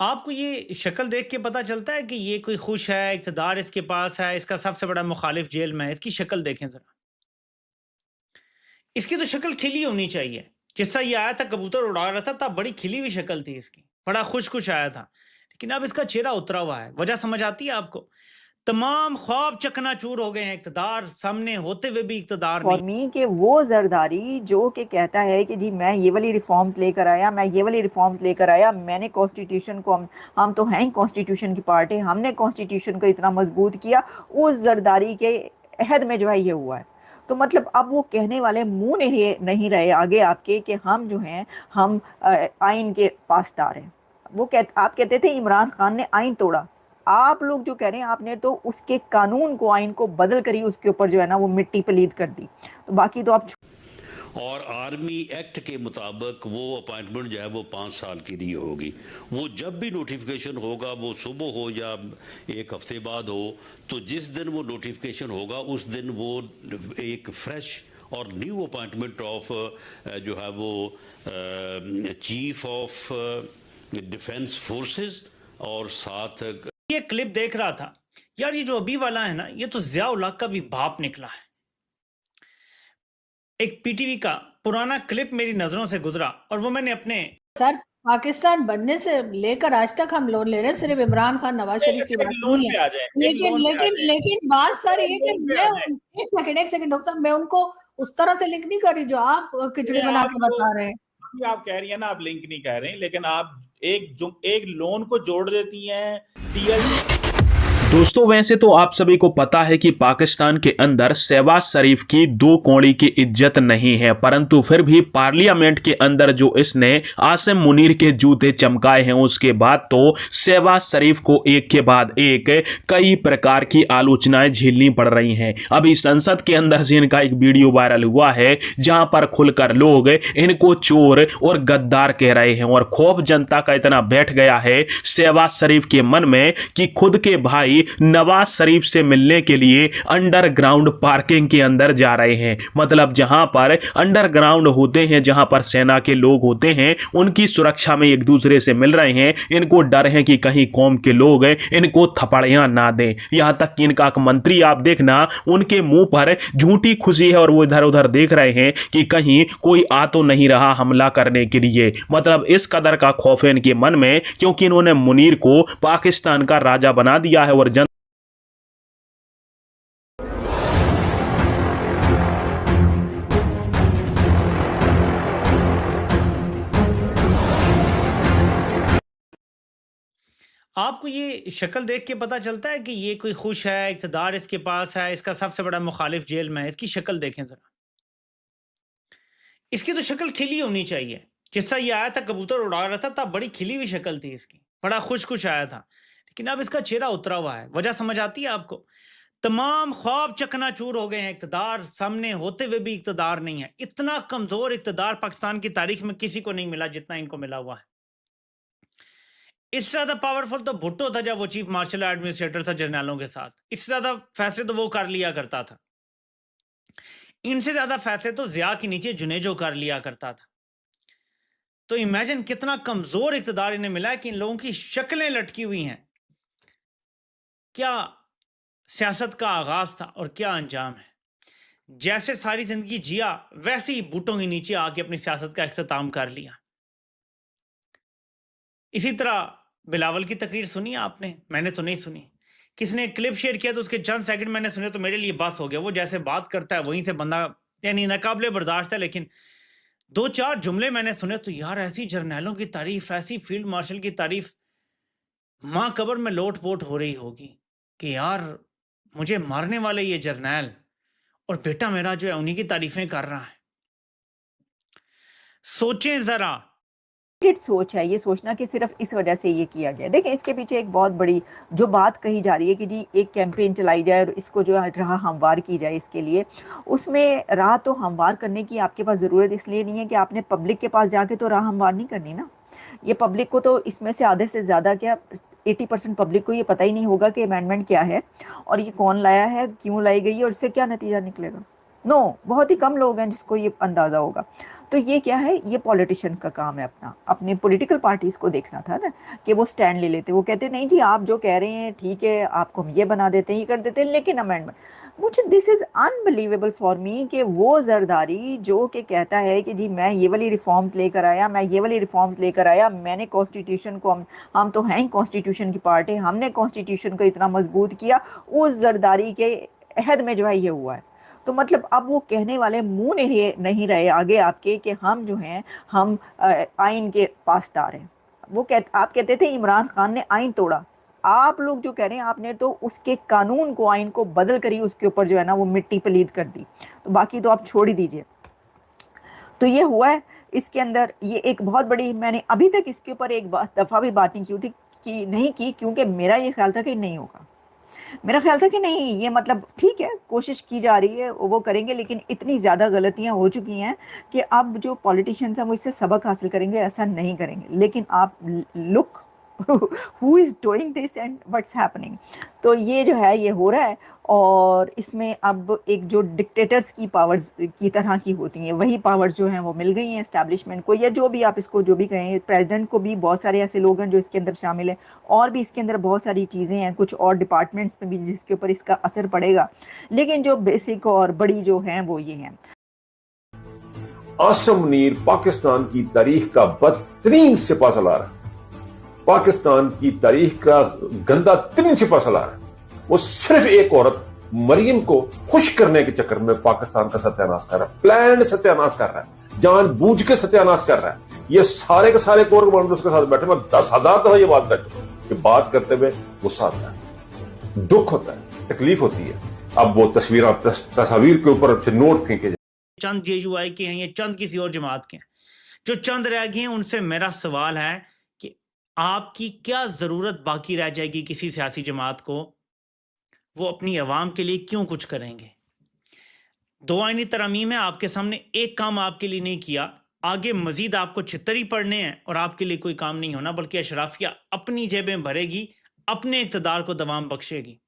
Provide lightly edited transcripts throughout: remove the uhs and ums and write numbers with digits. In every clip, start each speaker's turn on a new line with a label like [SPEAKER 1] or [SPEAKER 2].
[SPEAKER 1] आपको ये शक्ल देख के पता चलता है कि ये कोई खुश है, इक़्तिदार इसके पास है, इसका सबसे बड़ा मुखालिफ जेल में है। इसकी शक्ल देखें ज़रा। इसकी तो शक्ल खिली होनी चाहिए। जिस तरह ये आया था कबूतर उड़ा रहा था तब बड़ी खिली हुई शक्ल थी इसकी। बड़ा खुश-खुश आया था। लेकिन अब इसका चेहरा उतरा हुआ है। वजह समझ आती है आपको? तमाम ख्वाब चकनाचूर हो गए हैं, इक़्तिदार सामने होते हुए भी इक़्तिदार नहीं।
[SPEAKER 2] फॉर मी कि वो ज़रदारी जो कि कहता है कि जी मैं ये वाली रिफॉर्म्स लेकर आया, मैं ये वाली रिफॉर्म्स लेकर आया, मैंने कॉन्स्टिट्यूशन को हम तो हैं ही कॉन्स्टिट्यूशन की पार्टी, हमने कॉन्स्टिट्यूशन को इतना मजबूत किया, उस ज़रदारी के अहद में जो है ये हुआ है। तो मतलब अब वो कहने वाले मुंह नहीं रहे आगे आपके कि हम जो हैं हम आइन के पासदार हैं। आप कहते थे इमरान खान ने आइन तोड़ा, आप लोग जो कह रहे हैं आपने तो उसके कानून को आइन को बदल कर ही उसके ऊपर जो है ना वो मिट्टी पलीद कर दी। तो बाकी तो आप
[SPEAKER 3] और आर्मी एक्ट के मुताबिक वो अपॉइंटमेंट जो है वो 5 साल के लिए होगी। वो जब भी नोटिफिकेशन होगा, वो सुबह हो या एक हफ्ते बाद हो, तो जिस दिन वो नोटिफिकेशन होगा उस दिन वो एक फ्रेश और न्यू अपॉइंटमेंट ऑफ जो है वो चीफ ऑफ डिफेंस फोर्सेस और साथ
[SPEAKER 1] ये क्लिप देख रहा था। यार ये जो अभी वाला है ना, ये तो ज़िया उल हक का भी बाप निकला है। एक पीटीवी का पुराना क्लिप मेरी नजरों से गुजरा और वो मैंने अपने
[SPEAKER 4] सर पाकिस्तान बनने से लेकर आज तक हम लोन ले रहे हैं, सिर्फ इमरान खान नवाज शरीफ की बात
[SPEAKER 5] लोन
[SPEAKER 4] नहीं
[SPEAKER 5] पे
[SPEAKER 4] है।
[SPEAKER 5] आ जाए,
[SPEAKER 4] लेकिन लेकिन लेकिन बात सर ये कि मैं एक सेकंड डॉक्टर साहब, मैं उनको उस तरह से लिंक नहीं कर रही जो आप खिचड़ी बना के बता रहे हैं।
[SPEAKER 5] आप कह रही है ना, आप लिंक नहीं कह रहे हैं, लेकिन आप एक लोन को जोड़ देती हैं टीएल।
[SPEAKER 6] दोस्तों वैसे तो आप सभी को पता है कि पाकिस्तान के अंदर शहबाज शरीफ की 2 कौड़ी की इज्जत नहीं है, परंतु फिर भी पार्लियामेंट के अंदर जो इसने आसिम मुनीर के जूते चमकाए हैं उसके बाद तो शहबाज शरीफ को एक के बाद एक कई प्रकार की आलोचनाएं झेलनी पड़ रही हैं। अभी संसद के अंदर से इनका एक वीडियो वायरल हुआ है जहां पर खुलकर लोग इनको चोर और गद्दार कह रहे हैं और खौफ जनता का इतना बैठ गया है शहबाज शरीफ के मन में कि खुद के भाई नवाज शरीफ से मिलने के लिए अंडरग्राउंड पार्किंग के अंदर जा रहे हैं। मतलब जहां पर अंडरग्राउंड होते हैं, जहां पर सेना के लोग होते हैं, उनकी सुरक्षा में एक दूसरे से मिल रहे हैं। इनको डर है कि कहीं कौम के लोग इनको थपड़ियां ना दें। यहां तक कि इनका मंत्री आप देखना उनके मुंह पर झूठी खुशी है और वो इधर उधर देख रहे हैं कि कहीं कोई आ तो नहीं रहा हमला करने के लिए। मतलब इस कदर का खौफ है इनके मन में, क्योंकि इन्होंने मुनीर को पाकिस्तान का राजा बना दिया है और
[SPEAKER 1] आपको ये शक्ल देख के पता चलता है कि ये कोई खुश है, इक़्तिदार इसके पास है, इसका सबसे बड़ा मुखालिफ जेल में है। इसकी शक्ल देखें ज़रा। इसकी तो शक्ल खिली होनी चाहिए। जिस तरह ये आया था कबूतर उड़ा रहा था तब बड़ी खिली हुई शक्ल थी इसकी। बड़ा खुश-खुश आया था। लेकिन अब इसका चेहरा उतरा हुआ है। वजह समझ आती है आपको? तमाम ख्वाब चकनाचूर हो गए हैं, इक़्तिदार सामने होते हुए भी इक़्तिदार नहीं है। इतना कमज़ोर इक़्तिदार पाकिस्तान की तारीख में किसी को नहीं मिला जितना इनको मिला हुआ है। इससे ज़्यादा पावरफुल तो भुट्टो था जब वो चीफ मार्शल एडमिनिस्ट्रेटर था जनरलों के साथ। इससे ज़्यादा फैसले तो वो कर लिया करता था। इनसे ज़्यादा फैसले तो ज़िया के नीचे जुनेजो कर लिया करता था। तो इमेजिन कितना कमज़ोर इक़्तिदार इन्हें मिला है कि इन लोगों की शक्लें लटकी हुई हैं। क्या सियासत का आगाज़ था और क्या अंजाम है। जैसे सारी ज़िंदगी जिया वैसे ही बूटों के नीचे आके अपनी सियासत का इख्तिताम कर लिया। इसी तरह बिलावल की तकरीर सुनी आपने? मैंने तो नहीं सुनी। किसी ने क्लिप शेयर किया तो उसके चंद सेकंड मैंने सुने तो मेरे लिए बस हो गया। वो जैसे बात करता है वहीं से बंदा यानी नाकाबिले बर्दाश्त है, लेकिन 2-4 जुमले मैंने सुने तो यार ऐसी जर्नैलों की तारीफ, ऐसी फील्ड मार्शल की तारीफ माँ कब्र में लोट-पोट हो रही होगी कि यार मुझे मारने वाले ये जर्नैल और बेटा मेरा जो है उन्हीं की तारीफें कर रहा है। सोचें ज़रा।
[SPEAKER 2] सोच है ये सोचना कि सिर्फ इस वजह से ये किया गया। देखिए इसके पीछे एक बहुत बड़ी जो बात कही जा रही है कि जी एक कैंपेन चलाई जाए और इसको जो है राह हमवार की जाए। इसके लिए उसमें राह तो हमवार करने की आपके पास ज़रूरत इसलिए नहीं है कि आपने पब्लिक के पास जाके तो राह हमवार नहीं करनी ना। ये पब्लिक को तो इसमें से आधे से ज़्यादा क्या 80% पब्लिक को ये पता ही नहीं होगा कि अमेंडमेंट क्या है और ये कौन लाया है, क्यों लाई गई है और इससे क्या नतीजा निकलेगा। नो, बहुत ही कम लोग हैं जिसको ये अंदाज़ा होगा। तो ये क्या है, ये पॉलिटिशियन का काम है अपना, अपने पॉलिटिकल पार्टीज को देखना था ना कि वो स्टैंड ले लेते, वो कहते नहीं जी आप जो कह रहे हैं ठीक है, आपको हम ये बना देते हैं, ये कर देते हैं, लेकिन अमेंडमेंट। मुझे this is unbelievable for me कि वो जरदारी जो कि कहता है कि जी मैं ये वाली रिफॉर्म्स लेकर आया, मैं ये वाली रिफॉर्म्स लेकर आया, मैंने कॉन्स्टिट्यूशन को, हम तो हैं ही कॉन्स्टिट्यूशन की पार्टी, हमने कॉन्स्टिट्यूशन को इतना मजबूत किया, उस जरदारी के अहद में जो है ये हुआ है। तो मतलब अब वो कहने वाले मुंह नहीं रहे आगे आपके कि हम जो हैं हम आइन के पासदार हैं। आप कहते थे इमरान खान ने आइन तोड़ा, आप लोग जो कह रहे हैं आपने तो उसके कानून को, आइन को बदल कर ही उसके ऊपर जो है ना वो मिट्टी पलीद कर दी, तो बाकी तो आप छोड़ ही दीजिए। तो ये हुआ है इसके अंदर, ये एक बहुत बड़ी, मैंने अभी तक इसके ऊपर एक दफ़ा भी बात नहीं की क्योंकि मेरा ये ख्याल था कि नहीं होगा, मेरा ख्याल था कि नहीं ये मतलब ठीक है कोशिश की जा रही है वो करेंगे, लेकिन इतनी ज़्यादा गलतियां हो चुकी हैं कि अब जो पॉलिटिशियंस हैं वो इससे सबक हासिल करेंगे, ऐसा नहीं करेंगे। लेकिन आप look who is doing this and what's happening, तो ये जो है ये हो रहा है। और इसमें अब एक जो डिक्टेटर्स की पावर्स की तरह की होती हैं वही पावर्स जो हैं वो मिल गई हैं एस्टैब्लिशमेंट को, या जो भी आप इसको जो भी कहें, प्रेसिडेंट को भी बहुत सारे ऐसे लोग हैं जो इसके अंदर शामिल हैं, और भी इसके अंदर बहुत सारी चीज़ें हैं, कुछ और डिपार्टमेंट्स में भी जिसके ऊपर इसका असर पड़ेगा, लेकिन जो बेसिक और बड़ी जो हैं वो ये हैं।
[SPEAKER 7] आसिम मुनीर पाकिस्तान की तारीख का बदतरीन सिपहसालार है, पाकिस्तान की तारीख का गंदा तरीन सिपहसालार है। वो सिर्फ एक औरत मरियम को खुश करने के चक्कर में पाकिस्तान का सत्यानाश कर रहा है, प्लान सत्यानाश कर रहा है, जानबूझ के सत्यानाश कर रहा है। ये सारे के सारे कोर कमांडर उसके साथ बैठे, मैं 10,000 दफा ये बात कर चुका हूं कि बात करते हुए गुस्सा आता है, दुख होता है, तकलीफ होती है। अब वो तस्वीर के ऊपर से नोट फेंके,
[SPEAKER 1] चंद JUI के हैं, ये चंद किसी और जमात के हैं, जो चंद रह गए हैं उनसे मेरा सवाल है कि आपकी क्या जरूरत बाकी रह जाएगी किसी सियासी जमात को, वो अपनी आवाम के लिए क्यों कुछ करेंगे। 2 आईनी तरमीम है आपके सामने, एक काम आपके लिए नहीं किया, आगे मजीद आपको छितर ही पड़ने हैं और आपके लिए कोई काम नहीं होना, बल्कि अशराफिया अपनी जेबें भरेगी, अपने इक़्तिदार को दवाम बख्शेगी।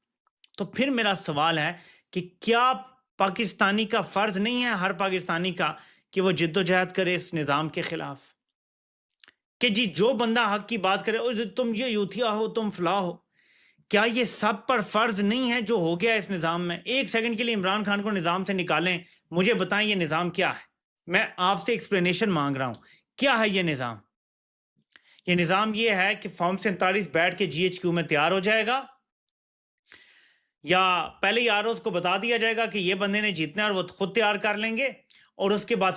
[SPEAKER 1] तो फिर मेरा सवाल है कि क्या पाकिस्तानी का फ़र्ज़ नहीं है, हर पाकिस्तानी का, कि वो जिद्दोजहद करे इस निज़ाम के ख़िलाफ़, कि जी जो बंदा हक की बात करे, तुम ये यूथिया हो, तुम फलाह हो, क्या ये सब पर फ़र्ज़ नहीं है जो हो गया इस निज़ाम में। एक सेकंड के लिए इमरान खान को निज़ाम से निकालें, मुझे बताएं ये निज़ाम क्या है, मैं आपसे एक्सप्लेनेशन मांग रहा हूं, क्या है ये निज़ाम। ये निज़ाम ये है कि फॉर्म 47 बैठ के GHQ में तैयार हो जाएगा, या पहले ही ROs को बता दिया जाएगा कि ये बंदे ने जीतना है और वो खुद तैयार कर लेंगे, और उसके बाद